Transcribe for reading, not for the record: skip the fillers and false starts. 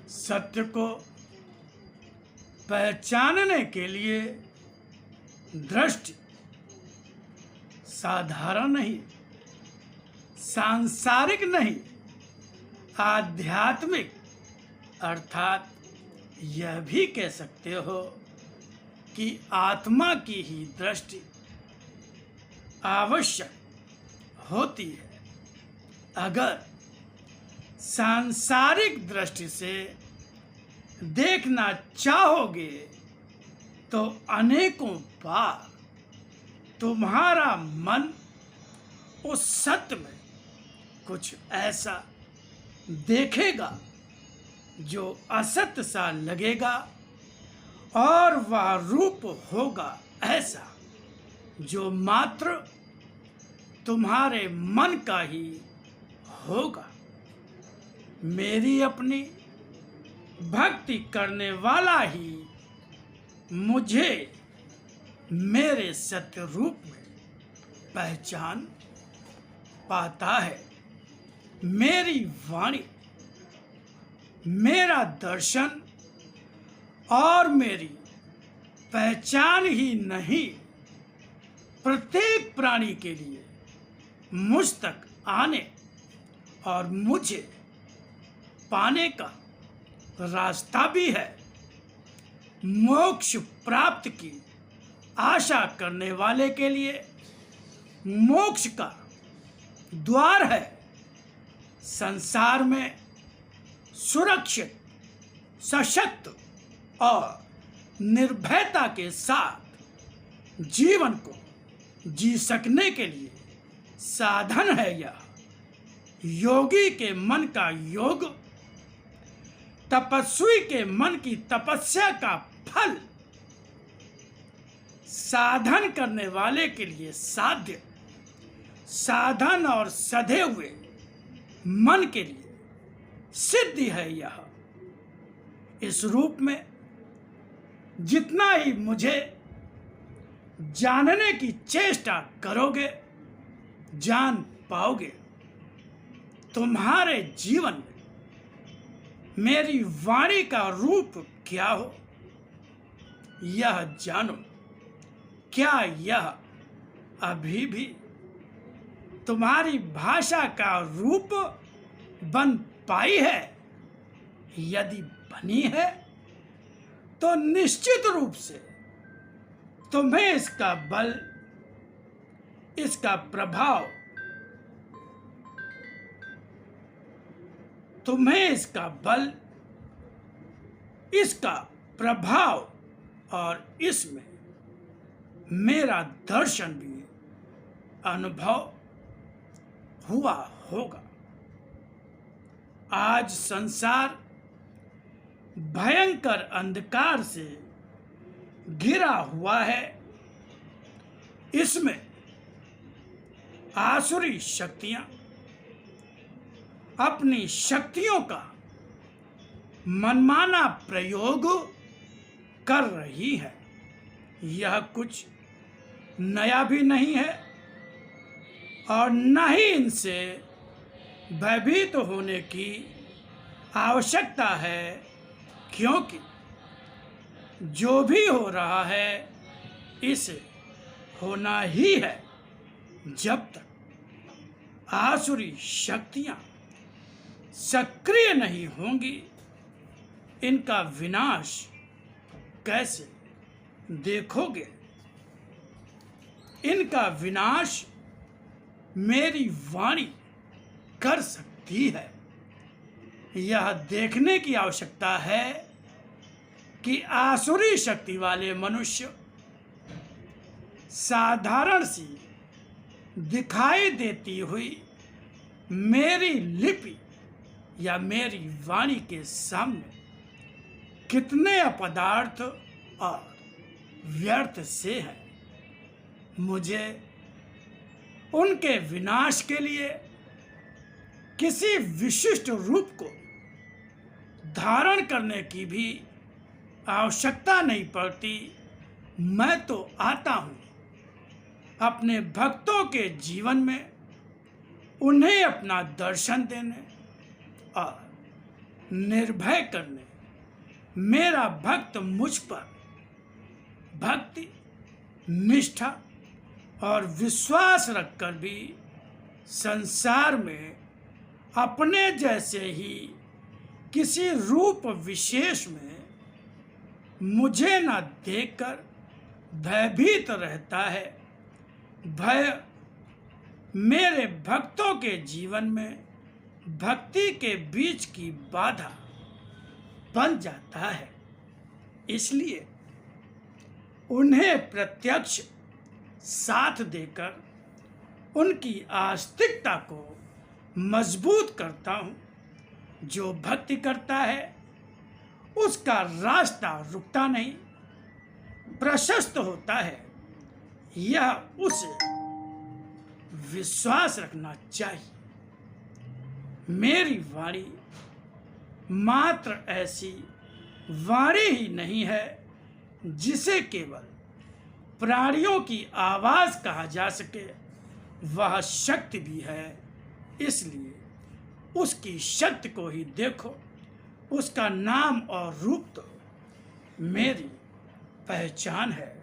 सत्य को पहचानने के लिए दृष्टि साधारण नहीं, सांसारिक नहीं, आध्यात्मिक अर्थात यह भी कह सकते हो कि आत्मा की ही दृष्टि आवश्यक होती है। अगर सांसारिक दृष्टि से देखना चाहोगे तो अनेकों बार तुम्हारा मन उस सत्य में कुछ ऐसा देखेगा जो असत्य सा लगेगा, और वह रूप होगा ऐसा जो मात्र तुम्हारे मन का ही होगा। मेरी अपनी भक्ति करने वाला ही मुझे मेरे सत्य रूप में पहचान पाता है। मेरी वाणी, मेरा दर्शन और मेरी पहचान ही नहीं, प्रत्येक प्राणी के लिए मुझ तक आने और मुझे पाने का रास्ता भी है। मोक्ष प्राप्त की आशा करने वाले के लिए मोक्ष का द्वार है। संसार में सुरक्षित, सशक्त और निर्भयता के साथ जीवन को जी सकने के लिए साधन है यह। योगी के मन का योग, तपस्वी के मन की तपस्या का फल, साधन करने वाले के लिए साध्य, साधन और सधे हुए मन के लिए सिद्धि है यह। इस रूप में जितना ही मुझे जानने की चेष्टा करोगे, जान पाओगे। तुम्हारे जीवन में मेरी वाणी का रूप क्या हो, यह जानो। क्या यह अभी भी तुम्हारी भाषा का रूप बन पाई है? यदि बनी है तो निश्चित रूप से तुम्हें इसका बल, इसका प्रभाव, इसका प्रभाव और इसमें मेरा दर्शन भी अनुभव हुआ होगा। आज संसार भयंकर अंधकार से घिरा हुआ है। इसमें आसुरी शक्तियां अपनी शक्तियों का मनमाना प्रयोग कर रही है। यह कुछ नया भी नहीं है और न ही इनसे भयभीत होने की आवश्यकता है, क्योंकि जो भी हो रहा है इसे होना ही है। जब तक आसुरी शक्तियां सक्रिय नहीं होंगी, इनका विनाश कैसे देखोगे? इनका विनाश मेरी वाणी कर सकती है। यह देखने की आवश्यकता है कि आसुरी शक्ति वाले मनुष्य साधारण सी दिखाई देती हुई मेरी लिपि या मेरी वाणी के सामने कितने अपदार्थ और व्यर्थ से है। मुझे उनके विनाश के लिए किसी विशिष्ट रूप को धारण करने की भी आवश्यकता नहीं पड़ती। मैं तो आता हूँ अपने भक्तों के जीवन में उन्हें अपना दर्शन देने और निर्भय करने मेरा भक्त मुझ पर भक्ति, निष्ठा और विश्वास रखकर भी संसार में अपने जैसे ही किसी रूप विशेष में मुझे न देखकर भयभीत रहता है। भय मेरे भक्तों के जीवन में भक्ति के बीच की बाधा बन जाता है। इसलिए उन्हें प्रत्यक्ष साथ देकर उनकी आस्तिकता को मजबूत करता हूँ। जो भक्ति करता है उसका रास्ता रुकता नहीं, प्रशस्त होता है। यह उसे विश्वास रखना चाहिए। मेरी वाणी मात्र ऐसी वाणी ही नहीं है जिसे केवल प्राणियों की आवाज कहा जा सके, वह शक्ति भी है। इसलिए उसकी शक्ति को ही देखो। उसका नाम और रूप तो मेरी पहचान है।